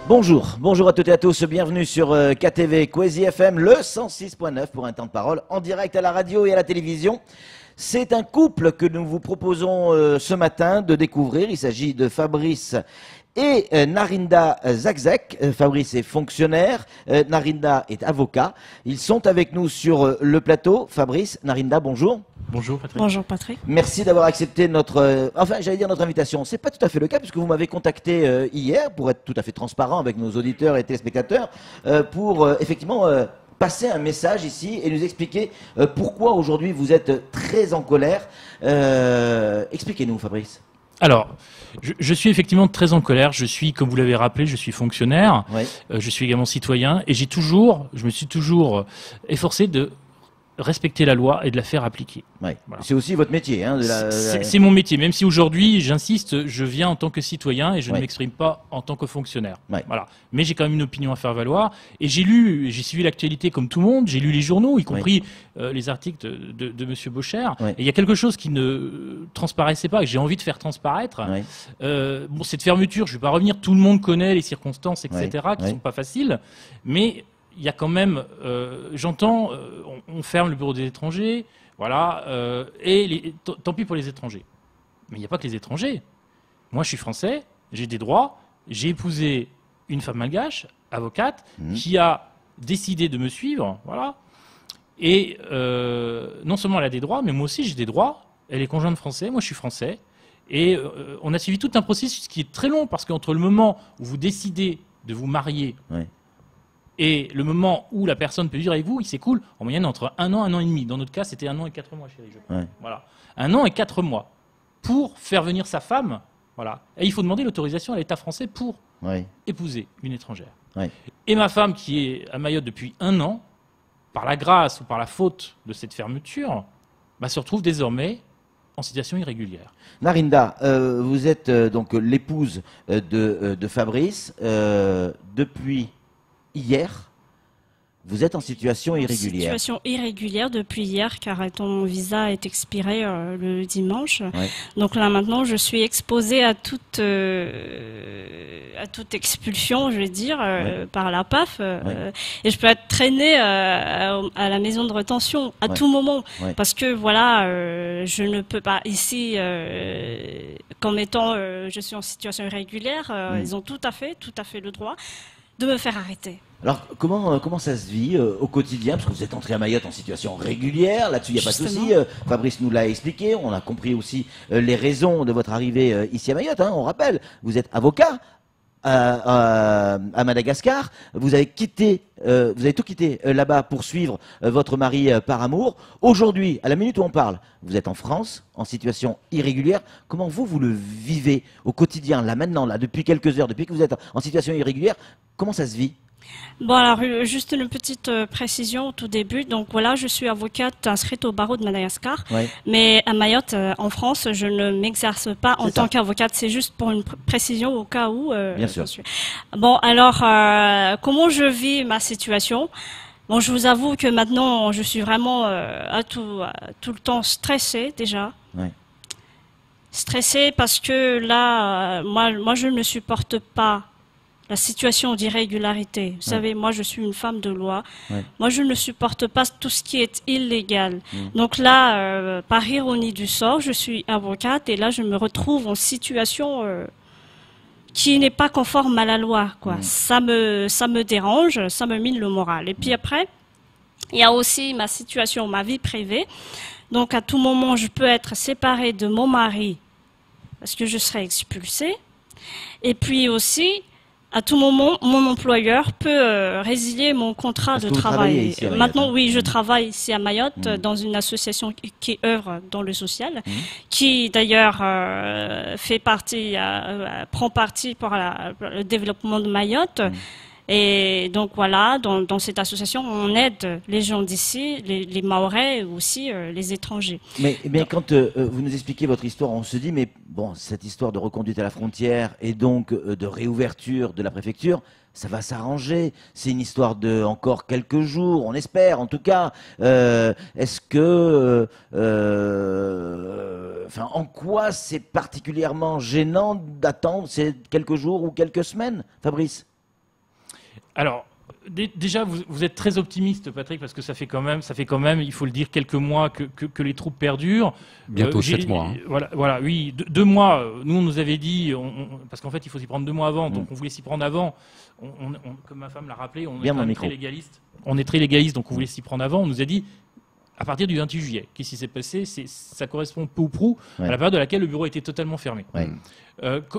Bonjour à toutes et à tous, bienvenue sur KTV Kwezi FM, le 106.9 pour un temps de parole en direct à la radio et à la télévision. C'est un couple que nous vous proposons ce matin de découvrir, il s'agit de Fabrice et Narinda Zakzek. Fabrice est fonctionnaire, Narinda est avocat. Ils sont avec nous sur le plateau. Fabrice, Narinda, bonjour. Bonjour Patrick. Bonjour Patrick. Merci d'avoir accepté notre, notre invitation. C'est pas tout à fait le cas puisque vous m'avez contacté hier pour être tout à fait transparent avec nos auditeurs et téléspectateurs pour effectivement passer un message ici et nous expliquer pourquoi aujourd'hui vous êtes très en colère. Expliquez-nous, Fabrice. Alors, je suis effectivement très en colère. Je suis, comme vous l'avez rappelé, je suis fonctionnaire. Oui. Je suis également citoyen et je me suis toujours efforcé de respecter la loi et de la faire appliquer. Ouais. Voilà. C'est aussi votre métier. Hein, c'est mon métier, même si aujourd'hui, j'insiste, je viens en tant que citoyen et je ne m'exprime pas en tant que fonctionnaire. Ouais. Voilà. Mais j'ai quand même une opinion à faire valoir. Et j'ai suivi l'actualité comme tout le monde, j'ai lu les journaux, y compris les articles de Monsieur Bocher. Ouais. Et il y a quelque chose qui ne transparaissait pas, que j'ai envie de faire transparaître. Ouais. Bon, cette fermeture, je ne vais pas revenir, tout le monde connaît les circonstances, etc., qui ne sont pas faciles. Mais il y a quand même, j'entends, on ferme le bureau des étrangers, voilà, et tant pis pour les étrangers. Mais il n'y a pas que les étrangers. Moi, je suis français, j'ai des droits, j'ai épousé une femme malgache, avocate, qui a décidé de me suivre, voilà. Et non seulement elle a des droits, mais moi aussi j'ai des droits. Elle est conjointe français, moi je suis français. Et on a suivi tout un processus qui est très long, parce qu'entre le moment où vous décidez de vous marier, et le moment où la personne peut vivre avec vous, il s'écoule en moyenne entre 1 an et demi. Dans notre cas, c'était 1 an et 4 mois, chérie. Voilà. 1 an et 4 mois pour faire venir sa femme. Voilà. Et il faut demander l'autorisation à l'État français pour épouser une étrangère. Et ma femme, qui est à Mayotte depuis 1 an, par la grâce ou par la faute de cette fermeture, se retrouve désormais en situation irrégulière. Narinda, vous êtes donc l'épouse de Fabrice. Depuis hier, vous êtes en situation irrégulière. Situation irrégulière depuis hier, car ton visa est expiré le dimanche. Donc là maintenant, je suis exposée à toute expulsion, je vais dire, par la PAF, et je peux être traînée à la maison de rétention à tout moment, parce que voilà, je ne peux pas ici, comme étant, je suis en situation irrégulière, ils ont tout à fait le droit de me faire arrêter. Alors, comment ça se vit au quotidien? Parce que vous êtes entré à Mayotte en situation régulière, là-dessus, il n'y a pas de souci. Fabrice nous l'a expliqué, on a compris aussi les raisons de votre arrivée ici à Mayotte. Hein, on rappelle, vous êtes avocat à Madagascar, vous avez tout quitté là-bas pour suivre votre mari par amour. Aujourd'hui, à la minute où on parle, vous êtes en France, en situation irrégulière. Comment vous le vivez au quotidien, là maintenant, là, depuis quelques heures, depuis que vous êtes en situation irrégulière? Comment ça se vit? Bon, alors, juste une petite précision au tout début. Donc voilà, je suis avocate inscrite au barreau de Madagascar. Mais à Mayotte, en France, je ne m'exerce pas en tant qu'avocate. C'est juste pour une précision au cas où. Bien sûr. Bon, alors, comment je vis ma situation? Bon, je vous avoue que maintenant, je suis vraiment tout le temps stressée déjà. Stressée parce que là, moi, je ne supporte pas la situation d'irrégularité. Vous savez, moi, je suis une femme de loi. Moi, je ne supporte pas tout ce qui est illégal. Donc là, par ironie du sort, je suis avocate et là, je me retrouve en situation qui n'est pas conforme à la loi, quoi. Ça me dérange, ça me mine le moral. Et puis après, il y a aussi ma situation, ma vie privée. Donc, à tout moment, je peux être séparée de mon mari parce que je serai expulsée. Et puis aussi, à tout moment, mon employeur peut résilier mon contrat de travail. Maintenant, oui, je travaille ici à Mayotte dans une association qui œuvre dans le social, qui d'ailleurs prend parti pour le développement de Mayotte. Et donc voilà, dans cette association, on aide les gens d'ici, les Mahorais aussi, les étrangers. Mais quand vous nous expliquez votre histoire, on se dit, mais bon, cette histoire de reconduite à la frontière et donc de réouverture de la préfecture, ça va s'arranger. C'est une histoire de encore quelques jours, on espère en tout cas. Est-ce que, en quoi c'est particulièrement gênant d'attendre ces quelques jours ou quelques semaines, Fabrice? Alors, déjà, vous êtes très optimiste, Patrick, parce que ça fait quand même, il faut le dire, quelques mois que les troupes perdurent. Bientôt 7 mois. Hein. Voilà, oui, 2 mois. Nous, on nous avait dit, parce qu'en fait, il faut s'y prendre 2 mois avant, donc on voulait s'y prendre avant. Comme ma femme l'a rappelé, on est très légaliste. On est très légaliste, donc on voulait s'y prendre avant. On nous a dit, à partir du 28 juillet, qu'est-ce qui s'est passé? Ça correspond peu ou prou à la période à laquelle le bureau était totalement fermé. Ouais.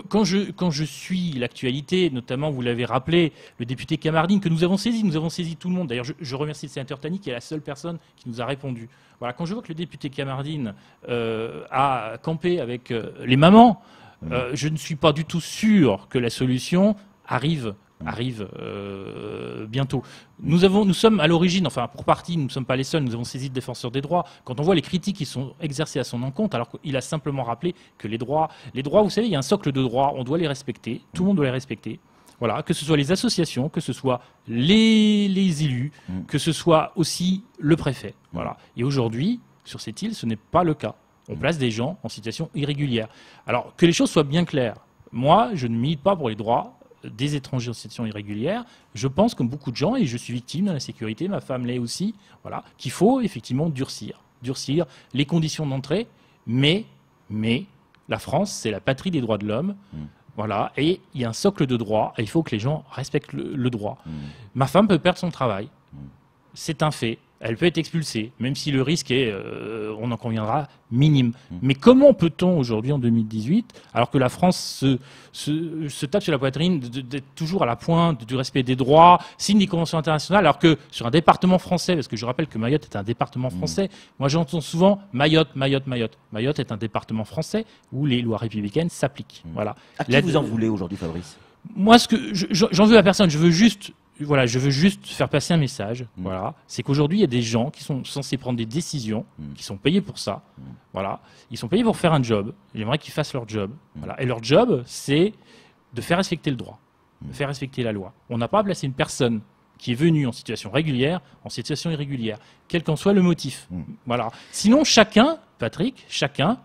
Quand je suis l'actualité, notamment, vous l'avez rappelé, le député Kamardine, que nous avons saisi tout le monde. D'ailleurs, je remercie le sénateur Tani, qui est la seule personne qui nous a répondu. Voilà, quand je vois que le député Kamardine a campé avec les mamans, je ne suis pas du tout sûr que la solution arrive bientôt. Nous sommes à l'origine, enfin pour partie, nous ne sommes pas les seuls, nous avons saisi le défenseur des droits. Quand on voit les critiques qui sont exercées à son encontre, alors qu'il a simplement rappelé que les droits, vous savez, il y a un socle de droits, on doit les respecter, tout le monde doit les respecter. Voilà, que ce soit les associations, que ce soit les élus, que ce soit aussi le préfet. Voilà. Et aujourd'hui, sur cette île, ce n'est pas le cas. On place des gens en situation irrégulière. Alors, que les choses soient bien claires. Moi, je ne milite pas pour les droits des étrangers en situation irrégulière. Je pense, comme beaucoup de gens, et je suis victime de l'insécurité, ma femme l'est aussi, voilà, qu'il faut effectivement durcir les conditions d'entrée, mais la France, c'est la patrie des droits de l'homme, voilà, et il y a un socle de droits, et il faut que les gens respectent le droit. Ma femme peut perdre son travail, c'est un fait. Elle peut être expulsée, même si le risque est, on en conviendra, minime. Mais comment peut-on aujourd'hui, en 2018, alors que la France se tape sur la poitrine d'être toujours à la pointe du respect des droits, signe des conventions internationales, alors que sur un département français, parce que je rappelle que Mayotte est un département français, moi j'entends souvent Mayotte. Mayotte est un département français où les lois républicaines s'appliquent. Voilà. À qui vous en voulez aujourd'hui, Fabrice? Moi, j'en veux à personne. Je veux juste faire passer un message. Voilà, c'est qu'aujourd'hui, il y a des gens qui sont censés prendre des décisions, qui sont payés pour ça. Voilà, ils sont payés pour faire un job. J'aimerais qu'ils fassent leur job. Voilà, et leur job, c'est de faire respecter le droit, de faire respecter la loi. On n'a pas à placer une personne qui est venue en situation régulière, en situation irrégulière, quel qu'en soit le motif. Voilà. Sinon, Patrick, chacun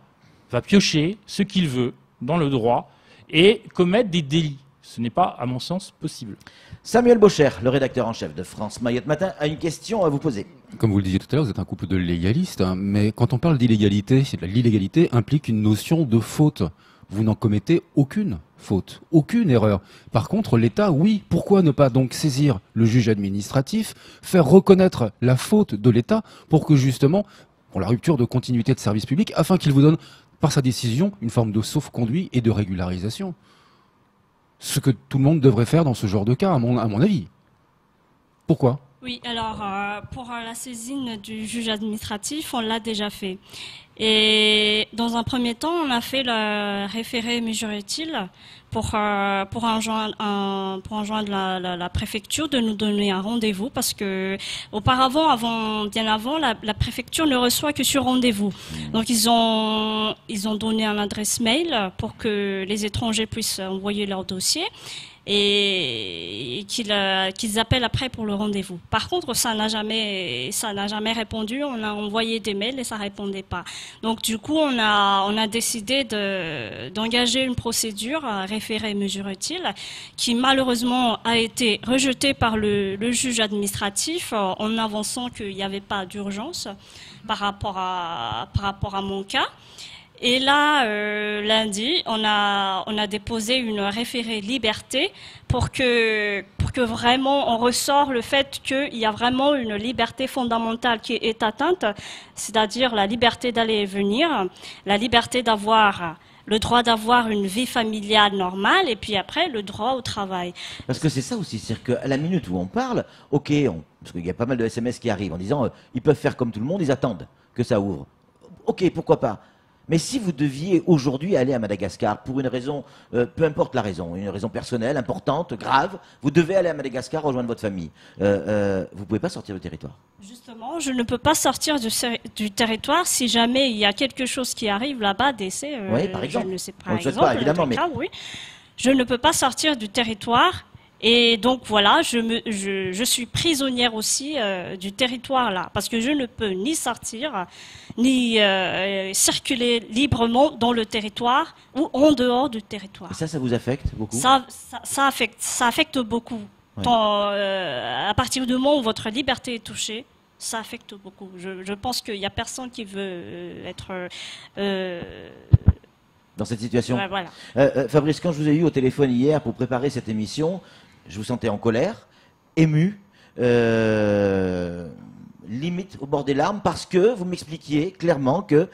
va piocher ce qu'il veut dans le droit et commettre des délits. Ce n'est pas, à mon sens, possible. Samuel Bocher, le rédacteur en chef de France Mayotte Matin, a une question à vous poser. Comme vous le disiez tout à l'heure, vous êtes un couple de légalistes, hein, mais quand on parle d'illégalité, l'illégalité implique une notion de faute. Vous n'en commettez aucune faute, aucune erreur. Par contre, l'État, oui, pourquoi ne pas donc saisir le juge administratif, faire reconnaître la faute de l'État pour que justement, pour la rupture de continuité de service public, afin qu'il vous donne, par sa décision, une forme de sauf-conduit et de régularisation. Ce que tout le monde devrait faire dans ce genre de cas, à mon avis. Pourquoi? Oui, alors pour la saisine du juge administratif, on l'a déjà fait. Et dans un premier temps, on a fait le référé mesure utile pour enjoindre la préfecture de nous donner un rendez-vous, parce que auparavant, bien avant, la préfecture ne reçoit que sur rendez-vous. Donc ils ont donné une adresse mail pour que les étrangers puissent envoyer leur dossier et qu'ils appellent après pour le rendez-vous. Par contre, ça n'a jamais répondu. On a envoyé des mails et ça répondait pas. Donc du coup, on a décidé d'engager une procédure référé mesure utile qui malheureusement a été rejetée par le juge administratif en avançant qu'il n'y avait pas d'urgence par rapport à mon cas. Et là, lundi, on a déposé une référé liberté pour que vraiment on ressort le fait qu'il y a vraiment une liberté fondamentale qui est atteinte, c'est-à-dire la liberté d'aller et venir, la liberté d'avoir le droit d'avoir une vie familiale normale et puis après le droit au travail. Parce que c'est ça aussi, c'est-à-dire qu'à la minute où on parle, parce qu'il y a pas mal de SMS qui arrivent en disant ils peuvent faire comme tout le monde, ils attendent que ça ouvre. Ok, pourquoi pas. Mais si vous deviez aujourd'hui aller à Madagascar pour une raison, peu importe la raison, une raison personnelle, importante, grave, vous devez aller à Madagascar rejoindre votre famille. Vous ne pouvez pas sortir du territoire. Justement, je ne peux pas sortir du territoire si jamais il y a quelque chose qui arrive là-bas, décès. Oui, par exemple. Je ne sais pas, on ne souhaite pas, évidemment, mais... oui. Je ne peux pas sortir du territoire. Et donc voilà, je suis prisonnière aussi du territoire là, parce que je ne peux ni sortir, ni circuler librement dans le territoire ou en dehors du territoire. Et ça vous affecte beaucoup? Ça affecte beaucoup. Ouais. À partir du moment où votre liberté est touchée, ça affecte beaucoup. Je pense qu'il n'y a personne qui veut être... dans cette situation. Ouais, voilà. Fabrice, quand je vous ai eu au téléphone hier pour préparer cette émission, je vous sentais en colère, ému, limite au bord des larmes, parce que vous m'expliquiez clairement que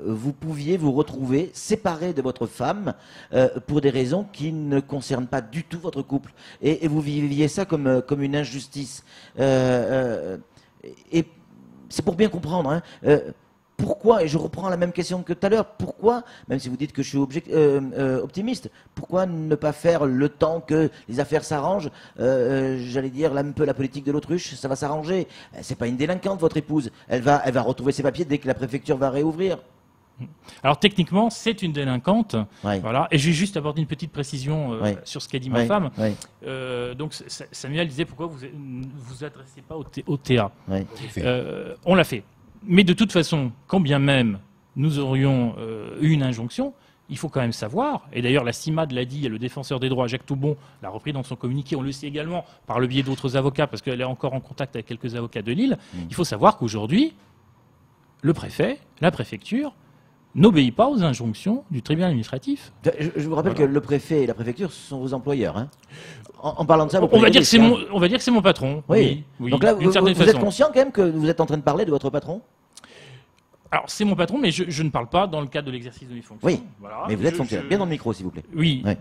vous pouviez vous retrouver séparé de votre femme pour des raisons qui ne concernent pas du tout votre couple. Et vous viviez ça comme une injustice. Et c'est pour bien comprendre, hein, pourquoi, et je reprends la même question que tout à l'heure, pourquoi, même si vous dites que je suis optimiste, pourquoi ne pas faire le temps que les affaires s'arrangent, j'allais dire un peu la politique de l'autruche, ça va s'arranger. C'est pas une délinquante, votre épouse. Elle va retrouver ses papiers dès que la préfecture va réouvrir. Alors techniquement, c'est une délinquante. Ouais. Voilà. Et je vais juste apporter une petite précision Ouais. sur ce qu'a dit ma femme. Ouais. Donc Samuel disait pourquoi vous vous adressez pas au TA. Ouais. On l'a fait. Mais de toute façon, quand bien même nous aurions eu une injonction, il faut quand même savoir, et d'ailleurs la CIMAD l'a dit, le défenseur des droits Jacques Toubon l'a repris dans son communiqué, on le sait également par le biais d'autres avocats, parce qu'elle est encore en contact avec quelques avocats de Lille, il faut savoir qu'aujourd'hui, le préfet, la préfecture, n'obéit pas aux injonctions du tribunal administratif. Je vous rappelle Voilà. que le préfet et la préfecture sont vos employeurs. Hein. En parlant de ça, On va dire que c'est mon patron. Oui. Oui, Donc là, d'une vous certaine êtes façon. conscient quand même que vous êtes en train de parler de votre patron? Alors c'est mon patron, mais je ne parle pas dans le cadre de l'exercice de mes fonctions. Oui, Voilà. mais vous êtes fonctionnaire. Bien dans le micro, s'il vous plaît. Oui. Ouais.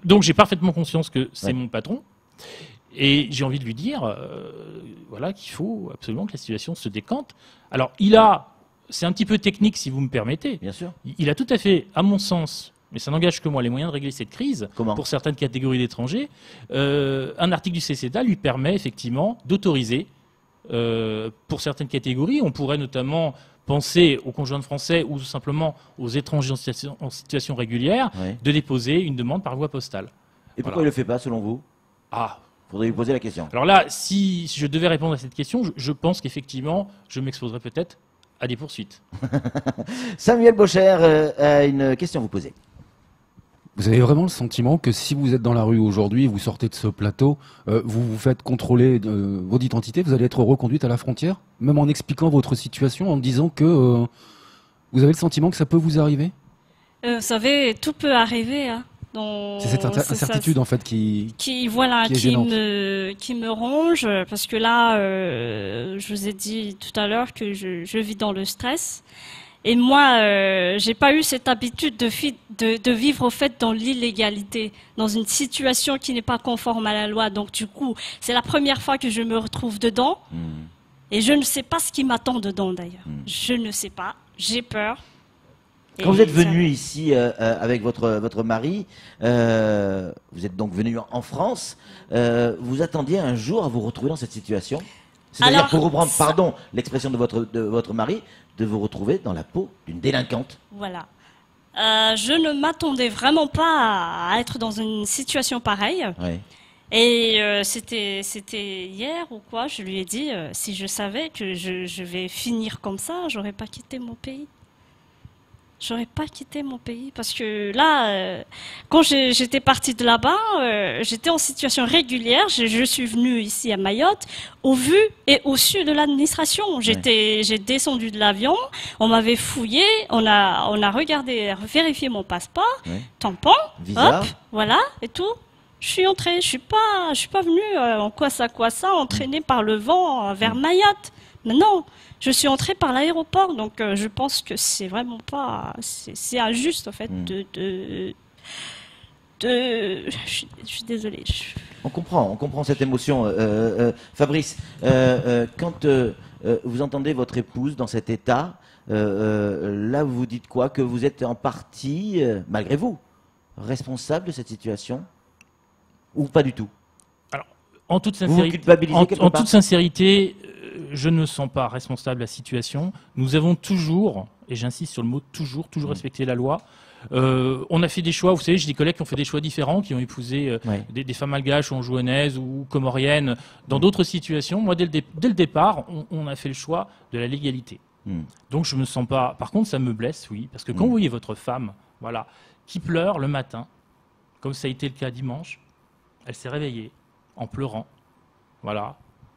Donc j'ai parfaitement conscience que c'est Ouais. mon patron. Et j'ai envie de lui dire voilà, qu'il faut absolument que la situation se décante. Alors c'est un petit peu technique si vous me permettez. Bien sûr. Il a tout à fait, à mon sens, mais ça n'engage que moi, les moyens de régler cette crise. Comment ? Pour certaines catégories d'étrangers. Un article du CCETA lui permet effectivement d'autoriser, pour certaines catégories, on pourrait notamment penser aux conjoints de Français ou simplement aux étrangers en situation régulière, Ouais. de déposer une demande par voie postale. Et pourquoi Voilà. il le fait pas, selon vous? Ah, Faudrait lui poser la question. alors là, si je devais répondre à cette question, je pense qu'effectivement, je m'exposerais peut-être à des poursuites. Samuel Bocher a une question à vous poser. Vous avez vraiment le sentiment que si vous êtes dans la rue aujourd'hui, vous sortez de ce plateau, vous vous faites contrôler votre identité, vous allez être reconduite à la frontière, même en expliquant votre situation, en disant que vous avez le sentiment que ça peut vous arriver? Vous savez, tout peut arriver. Hein, C'est cette incertitude en fait qui est gênante. qui me ronge, parce que là, je vous ai dit tout à l'heure que je vis dans le stress. Et moi, j'ai pas eu cette habitude de vivre au fait dans l'illégalité, dans une situation qui n'est pas conforme à la loi. Donc du coup, c'est la première fois que je me retrouve dedans, et je ne sais pas ce qui m'attend dedans d'ailleurs. Je ne sais pas, j'ai peur. Quand vous êtes venu ici avec votre mari, vous êtes donc venu en France, vous attendiez un jour à vous retrouver dans cette situation? C'est-à-dire, Alors, pour reprendre, pardon, l'expression de votre mari, de vous retrouver dans la peau d'une délinquante. Voilà. Je ne m'attendais vraiment pas à être dans une situation pareille. Ouais. Et c'était hier ou quoi, je lui ai dit, si je savais que je vais finir comme ça, j'aurais pas quitté mon pays. J'aurais pas quitté mon pays parce que là, quand j'étais partie de là-bas, j'étais en situation régulière. Je suis venue ici à Mayotte au vu et au su de l'administration. J'ai descendu de l'avion, on m'avait fouillé, on a regardé, vérifié mon passeport, tampon, Visa. hop, voilà et tout. Je suis entrée. Je suis pas venue en quoi ça, entraînée par le vent vers Mayotte. Mais non. Je suis entrée par l'aéroport, donc je pense que c'est vraiment pas, c'est injuste en fait je suis désolée. On comprend cette émotion. Fabrice, quand vous entendez votre épouse dans cet état, là vous vous dites quoi? Que vous êtes en partie, malgré vous, responsable de cette situation? Ou pas du tout? Alors, en toute Vous vous sincérité, culpabilisez quelque en part toute sincérité, je ne me sens pas responsable de la situation. Nous avons toujours, et j'insiste sur le mot toujours respecté la loi. On a fait des choix, vous savez, j'ai des collègues qui ont fait des choix différents, qui ont épousé des femmes malgaches ou anjouanaises ou comoriennes dans d'autres situations. Moi, dès le départ, on a fait le choix de la légalité. Donc je me sens pas... Par contre, ça me blesse, oui, parce que quand vous voyez votre femme, voilà, qui pleure le matin, comme ça a été le cas dimanche, elle s'est réveillée, en pleurant. Voilà.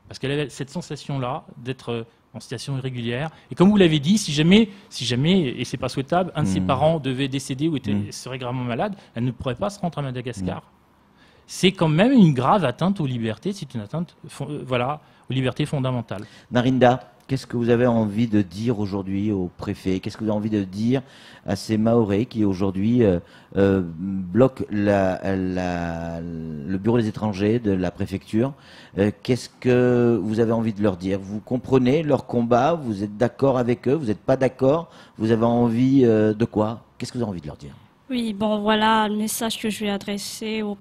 Parce qu'elle avait cette sensation-là d'être en situation irrégulière. Et comme vous l'avez dit, si jamais, et c'est pas souhaitable, un de ses parents devait décéder ou serait gravement malade, elle ne pourrait pas se rendre à Madagascar. C'est quand même une grave atteinte aux libertés, c'est une atteinte aux libertés fondamentales. Narinda, qu'est-ce que vous avez envie de dire aujourd'hui au préfet? Qu'est-ce que vous avez envie de dire à ces Mahorais qui aujourd'hui bloquent le bureau des étrangers de la préfecture? Qu'est-ce que vous avez envie de leur dire? Vous comprenez leur combat? Vous êtes d'accord avec eux? Vous n'êtes pas d'accord? Vous avez envie de quoi? Qu'est-ce que vous avez envie de leur dire? Oui, bon, voilà le message que je vais adresser au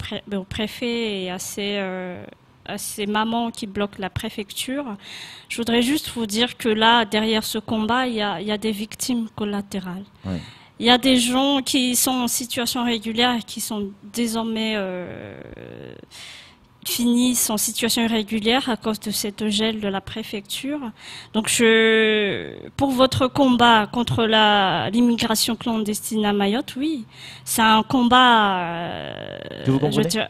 préfet et à ces mamans qui bloquent la préfecture. Je voudrais juste vous dire que là, derrière ce combat, il y a des victimes collatérales. Oui. Il y a des gens qui sont en situation régulière et qui sont désormais finissent en situation irrégulière à cause de cette gel de la préfecture. Donc pour votre combat contre l'immigration clandestine à Mayotte, oui, c'est un combat. Vous comprenez?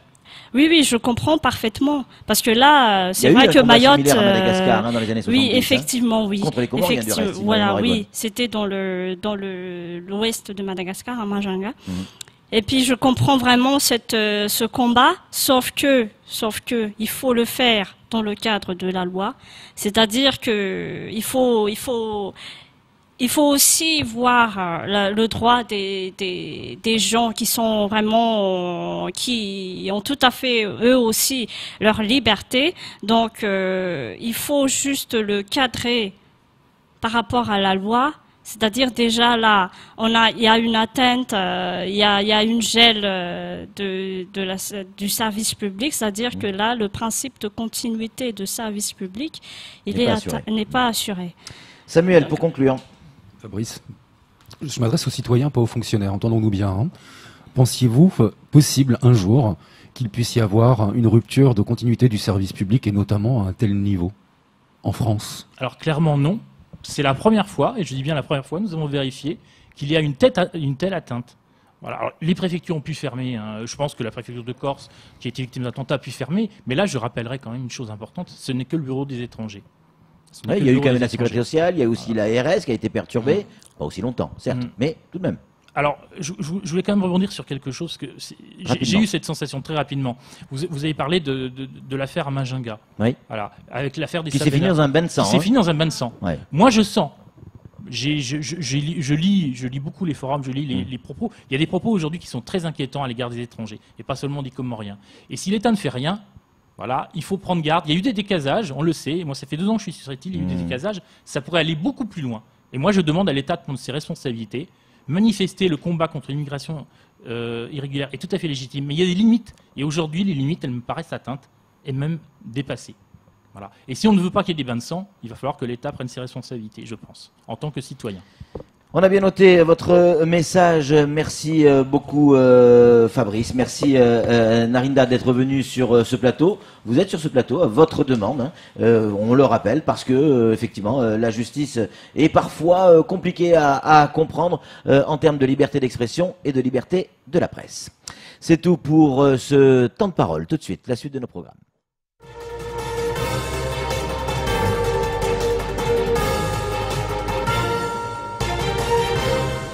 Oui, je comprends parfement. Parce que là, c'est vrai que Mayotte, à Madagascar, dans les années 70, oui, effectivement, oui. Contre les Comoriens, du reste, voilà, oui, c'était dans l'ouest de Madagascar, à Majanga. Et puis je comprends vraiment ce combat, sauf que il faut le faire dans le cadre de la loi. C'est-à-dire que il faut aussi voir le droit des gens qui sont vraiment qui ont tout à fait eux aussi leur liberté. Donc il faut juste le cadrer par rapport à la loi. C'est-à-dire déjà là, il y a une atteinte, il y a une gel du service public, c'est-à-dire que là, le principe de continuité de service public, n'est pas assuré. Samuel, pour conclure. Fabrice, je m'adresse aux citoyens, pas aux fonctionnaires, entendons-nous bien. Hein. Pensiez-vous possible un jour qu'il puisse y avoir une rupture de continuité du service public et notamment à un tel niveau en France? Alors clairement non. C'est la première fois, et je dis bien la première fois, nous avons vérifié qu'il y a une telle atteinte. Voilà. Alors, les préfectures ont pu fermer. Hein. Je pense que la préfecture de Corse, qui a été victime d'attentats, a pu fermer. Mais là, je rappellerai quand même une chose importante, ce n'est que le bureau des étrangers. Ouais, il y a eu quand même la sécurité sociale, il y a aussi la ARS qui a été perturbée, pas aussi longtemps, certes, mais tout de même. Alors, je voulais quand même rebondir sur quelque chose, que j'ai eu cette sensation très rapidement. Vous avez parlé de l'affaire à Majinga. Oui. Voilà, avec l'affaire des qui s'est finie dans un bain de sang. Qui s'est finie dans un bain de sang. Ouais. Moi, je sens. Je lis beaucoup les forums, je lis les propos. Il y a des propos aujourd'hui qui sont très inquiétants à l'égard des étrangers, et pas seulement des Comoriens. Et si l'État ne fait rien, voilà, il faut prendre garde. Il y a eu des décasages, on le sait. Moi, ça fait 2 ans que je suis sur cette île, il y a eu des décasages. Ça pourrait aller beaucoup plus loin. Et moi, je demande à l'État de prendre ses responsabilités. Manifester le combat contre l'immigration irrégulière est tout à fait légitime, mais il y a des limites. Et aujourd'hui, les limites, elles me paraissent atteintes et même dépassées. Voilà. Et si on ne veut pas qu'il y ait des bains de sang, il va falloir que l'État prenne ses responsabilités, je pense, en tant que citoyen. On a bien noté votre message. Merci beaucoup Fabrice. Merci Narinda d'être venu sur ce plateau. Vous êtes sur ce plateau à votre demande. Hein. On le rappelle parce que effectivement la justice est parfois compliquée à comprendre en termes de liberté d'expression et de liberté de la presse. C'est tout pour ce temps de parole. Tout de suite, la suite de nos programmes.